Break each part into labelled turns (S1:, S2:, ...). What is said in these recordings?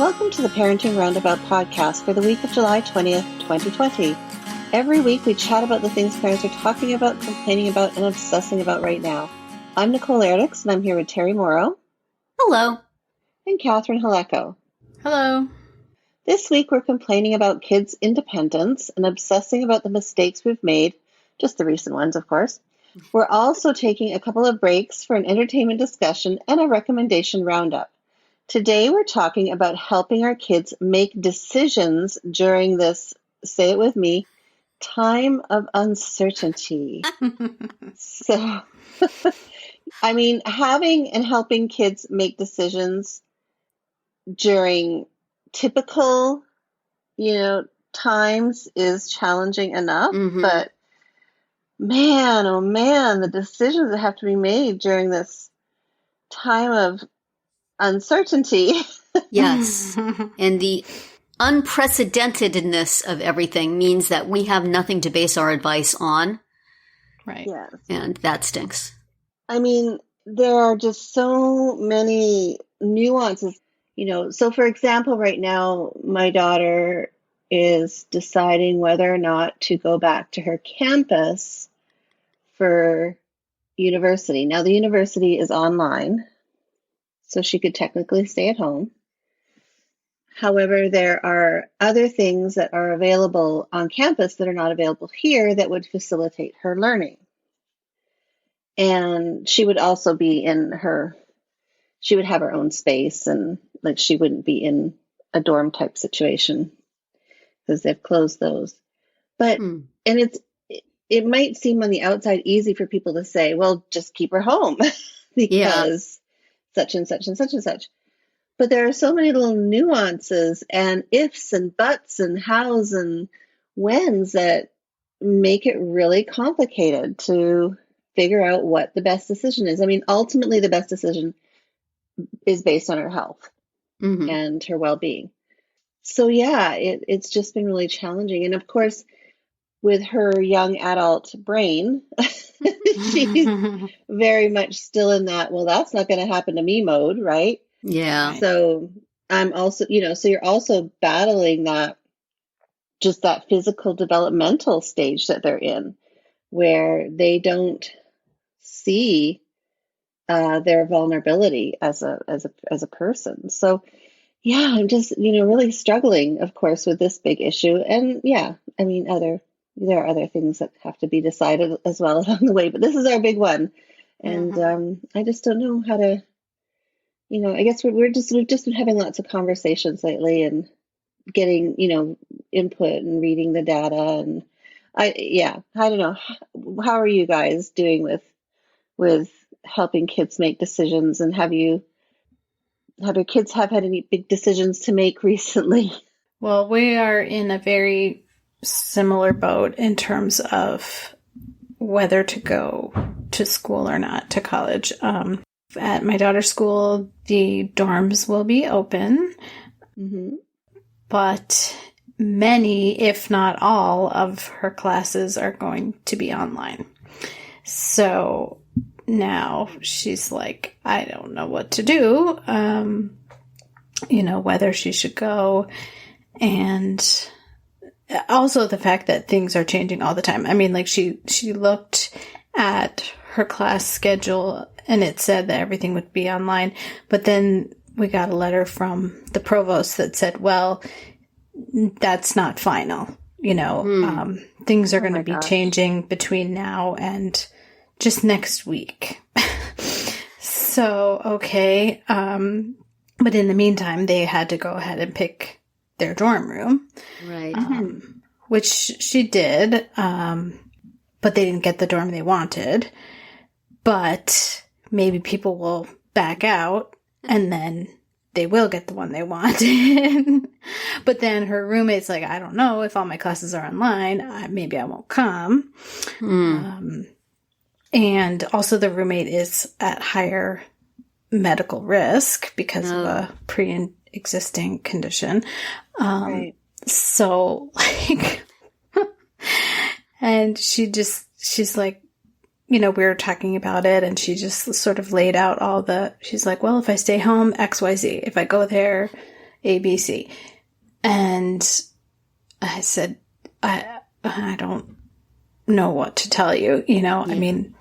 S1: Welcome to the Parenting Roundabout podcast for the week of July 20th, 2020. Every week we chat about the things parents are talking about, complaining about, and obsessing about right now. I'm Nicole Erdix, and I'm here with Terry Morrow.
S2: Hello.
S1: And Catherine Haleko.
S2: Hello.
S1: This week we're complaining about kids' independence and obsessing about the mistakes we've made, just the recent ones, of course. We're also taking a couple of breaks for an entertainment discussion and a recommendation roundup. Today we're talking about helping our kids make decisions during this, say it with me, time of uncertainty. So, I mean, having and helping kids make decisions during typical, times is challenging enough, but man, oh man, the decisions that have to be made during this time of uncertainty.
S2: Yes. And the unprecedentedness of everything means that we have nothing to base our advice on.
S3: Right.
S1: Yes.
S2: And that stinks.
S1: I mean, there are just so many nuances. So for example, right now, my daughter is deciding whether or not to go back to her campus for university. Now, the university is online, so she could technically stay at home. However, there are other things that are available on campus that are not available here that would facilitate her learning. And she would also be she would have her own space, and she wouldn't be in a dorm type situation because they've closed those. But, and it might seem on the outside easy for people to say, well, just keep her home because such and such and such and such. But there are so many little nuances and ifs and buts and hows and whens that make it really complicated to figure out what the best decision is. I mean, ultimately, the best decision is based on her health and her well-being. So, yeah, it's just been really challenging. And, of course, with her young adult brain, she's very much still in that, well, that's not going to happen to me mode, right?
S2: Yeah.
S1: So I'm also, so you're also battling that physical developmental stage that they're in, where they don't see their vulnerability as a person. So yeah, I'm just, really struggling, of course, with this big issue. And yeah, I mean, there are other things that have to be decided as well along the way, but this is our big one. And I just don't know how to, I guess we've just been having lots of conversations lately and getting, input and reading the data. And I don't know. How are you guys doing with helping kids make decisions? And have your kids had any big decisions to make recently?
S3: Well, we are in a very similar boat in terms of whether to go to school or not, to college. At my daughter's school, the dorms will be open, but many, if not all, of her classes are going to be online. So now she's like, I don't know what to do, whether she should go. And also the fact that things are changing all the time. I mean, she looked at her class schedule and it said that everything would be online. But then we got a letter from the provost that said, well, that's not final. Things are going to be changing between now and just next week. So, okay. But in the meantime, they had to go ahead and pick their dorm room.
S2: Right.
S3: Which she did. But they didn't get the dorm they wanted. But maybe people will back out and then they will get the one they wanted. But then her roommate's like, I don't know, if all my classes are online, maybe I won't come. And also the roommate is at higher medical risk because of a pre-existing condition.
S1: Right.
S3: So and she's like, we were talking about it and she just sort of laid out she's like, well, if I stay home, XYZ. If I go there, ABC. And I said, I don't know what to tell you. I mean,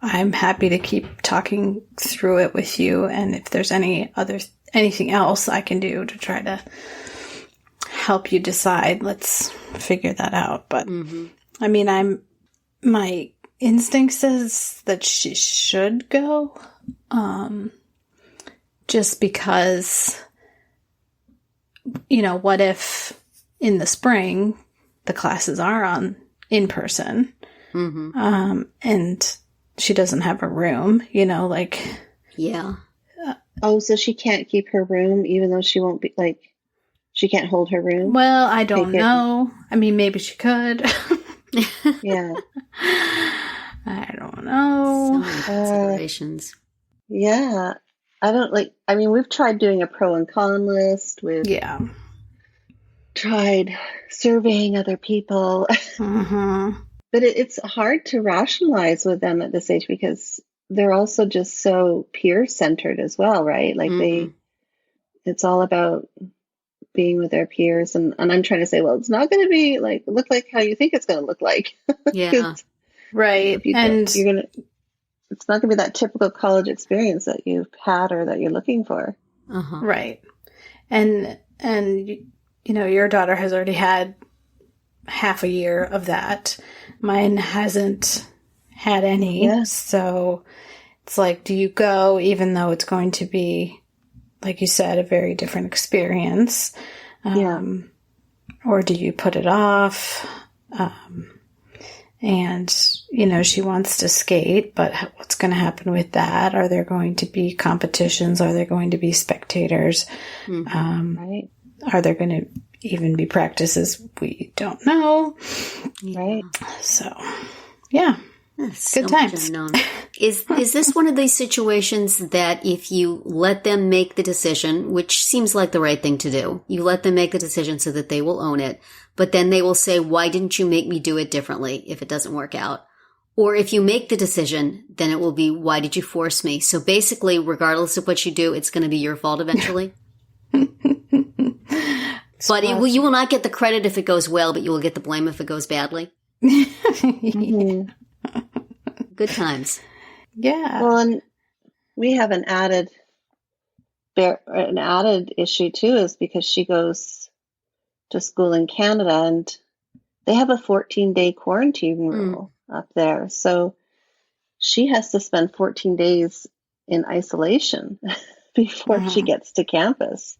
S3: I'm happy to keep talking through it with you. And if there's anything else I can do to try to help you decide, let's figure that out. But I mean, my instinct says that she should go, just because, what if in the spring the classes are in person, and she doesn't have a room,
S2: Yeah.
S1: Oh, so she can't keep her room even though she won't be, she can't hold her room?
S3: Well, I don't know. I mean, maybe she could.
S1: Yeah.
S3: I don't know.
S2: So many considerations.
S1: Yeah. We've tried doing a pro and con list. We've tried surveying other people. But it's hard to rationalize with them at this age because they're also just so peer-centered as well, right? It's all about being with their peers. And I'm trying to say, well, it's not going to be look like how you think it's going to look like.
S2: Yeah.
S3: Right. And
S1: it's not going to be that typical college experience that you've had or that you're looking for.
S3: Right. And your daughter has already had half a year of that. Mine hasn't had any.
S1: Yeah.
S3: So it's like, do you go even though it's going to be, like you said, a very different experience? Or do you put it off? And, she wants to skate, but what's going to happen with that? Are there going to be competitions? Are there going to be spectators?
S1: Right.
S3: Are there going to even be practices? We don't know.
S1: Right.
S3: So, yeah. Good times.
S2: Is this one of these situations that if you let them make the decision, which seems like the right thing to do, you let them make the decision so that they will own it, but then they will say, why didn't you make me do it differently if it doesn't work out? Or if you make the decision, then it will be, why did you force me? So basically, regardless of what you do, it's going to be your fault eventually. But you will not get the credit if it goes well, but you will get the blame if it goes badly. Good times.
S3: Yeah.
S1: Well, and we have an added issue too, is because she goes to school in Canada and they have a 14-day quarantine rule up there. So she has to spend 14 days in isolation before she gets to campus.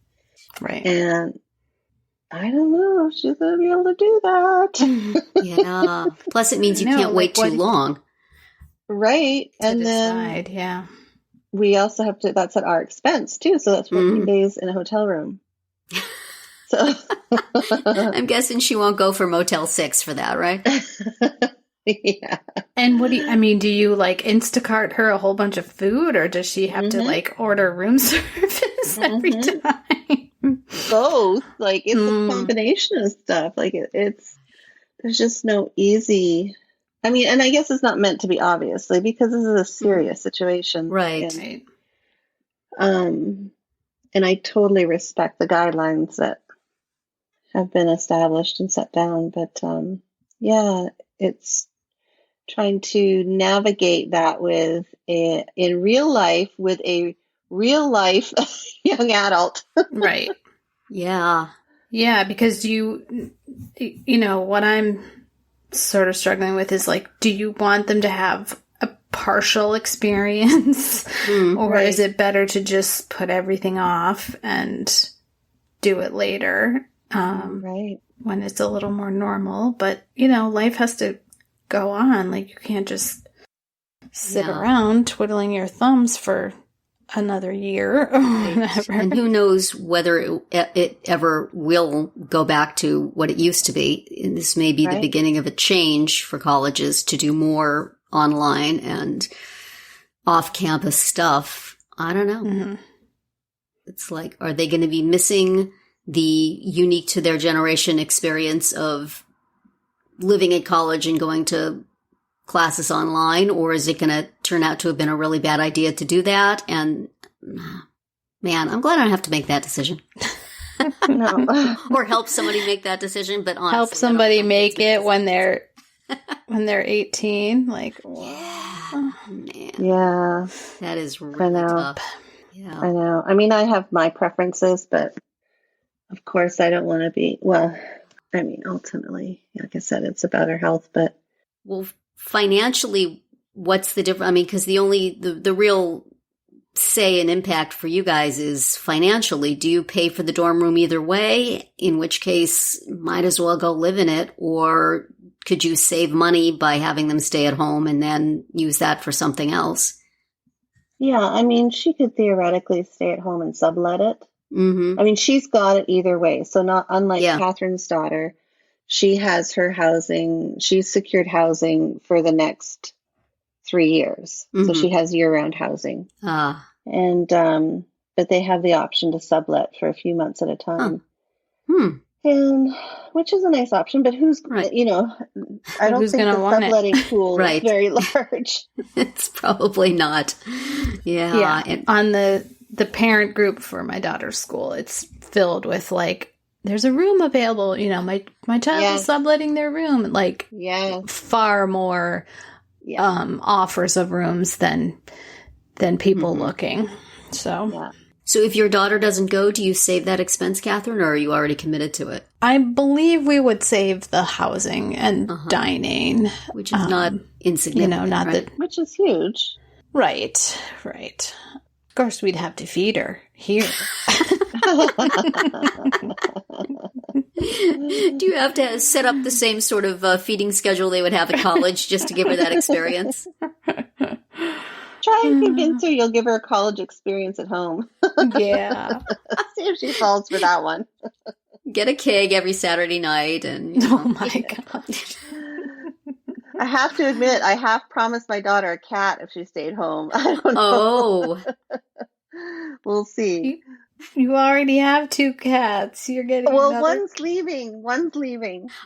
S3: Right.
S1: And I don't know if she's going to be able to do that.
S2: Yeah. Plus it means you can't wait too long.
S1: Right. And
S3: decide,
S1: then we also have to, that's at our expense too. So that's 14 days in a hotel room. So
S2: I'm guessing she won't go for Motel 6 for that, right?
S1: Yeah.
S3: And do you Instacart her a whole bunch of food, or does she have to order room service every time?
S1: Both. It's a combination of stuff. There's just no easy. And I guess it's not meant to be, obviously, because this is a serious situation.
S2: Right.
S1: And I totally respect the guidelines that have been established and set down. But, it's trying to navigate that in real life with a real life young adult.
S3: Right.
S2: Yeah.
S3: Yeah, because what I'm sort of struggling with is do you want them to have a partial experience or is it better to just put everything off and do it later when it's a little more normal? But life has to go on. You can't just sit around twiddling your thumbs for another year or whatever.
S2: And who knows whether it ever will go back to what it used to be. And this may be the beginning of a change for colleges to do more online and off-campus stuff. I don't know. It's are they going to be missing the unique to their generation experience of living at college and going to classes online, or is it going to turn out to have been a really bad idea to do that? And man, I'm glad I don't have to make that decision.
S1: No.
S2: Or help somebody make that decision, but honestly,
S3: help somebody make it when they're 18. Like,
S2: yeah, man.
S1: Yeah.
S2: That is really tough. Yeah.
S1: I know. I mean, I have my preferences, but of course I don't want to be, well, I mean, ultimately, like I said, it's about her health, but.
S2: Well, financially, what's the difference? I mean, because the real say and impact for you guys is financially. Do you pay for the dorm room either way? In which case, might as well go live in it, or could you save money by having them stay at home and then use that for something else?
S1: Yeah, I mean, she could theoretically stay at home and sublet it.
S2: Mm-hmm.
S1: I mean, she's got it either way. So not unlike Catherine's daughter, she has her housing. She's secured housing for the next 3 years. Mm-hmm. So she has year-round housing. And but they have the option to sublet for a few months at a time. And which is a nice option, but who's, you know, I don't think the subletting pool is very large.
S2: It's probably not. Yeah.
S3: And on the parent group for my daughter's school, it's filled with like, there's a room available. You know, my child is subletting their room. Like, far more offers of rooms than people looking. So. Yeah.
S2: So if your daughter doesn't go, do you save that expense, Catherine, or are you already committed to it?
S3: I believe we would save the housing and dining.
S2: Which is not insignificant,
S1: which is huge.
S3: Right. Of course, we'd have to feed her here.
S2: Do you have to set up the same sort of feeding schedule they would have at college just to give her that experience?
S1: Try and convince her you'll give her a college experience at home.
S3: Yeah.
S1: See if she falls for that one.
S2: Get a keg every Saturday night. And
S3: oh my gosh.
S1: I have to admit, I half promised my daughter a cat if she stayed home. I don't know. We'll see.
S3: You already have 2 cats. You're getting another...
S1: one's leaving.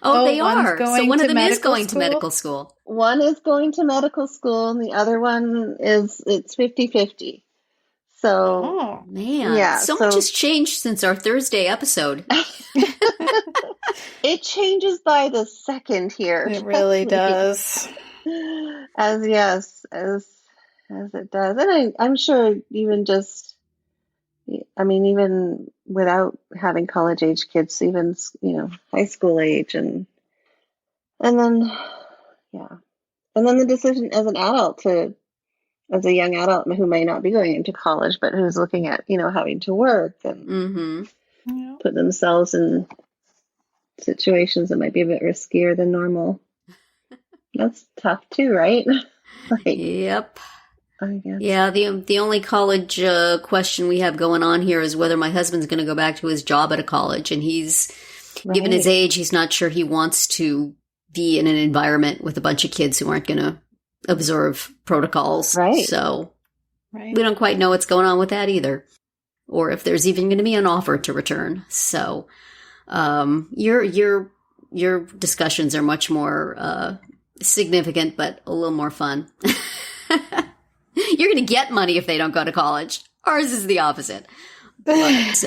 S2: Oh, they are. So one of them is going to medical school.
S1: One is going to medical school, and the other one it's 50-50. So,
S2: man, so much has changed since our Thursday episode.
S1: It changes by the second here.
S3: It really does.
S1: As it does, and I'm sure even even without having college age kids, even, high school age and then the decision as a young adult who may not be going into college, but who's looking at, having to work and put themselves in situations that might be a bit riskier than normal. That's tough too, right?
S2: Yep.
S1: I guess.
S2: Yeah, the only college question we have going on here is whether my husband's going to go back to his job at a college, and he's given his age, he's not sure he wants to be in an environment with a bunch of kids who aren't going to observe protocols.
S1: Right.
S2: So we don't quite know what's going on with that either, or if there's even going to be an offer to return. So your discussions are much more significant, but a little more fun. You're going to get money if they don't go to college. Ours is the opposite. But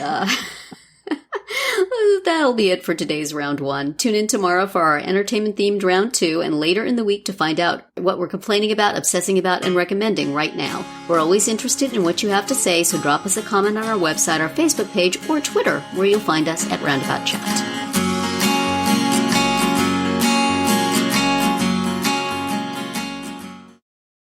S2: that'll be it for today's round 1. Tune in tomorrow for our entertainment-themed round 2, and later in the week to find out what we're complaining about, obsessing about, and recommending right now. We're always interested in what you have to say, so drop us a comment on our website, our Facebook page, or Twitter, where you'll find us at Roundabout Chat.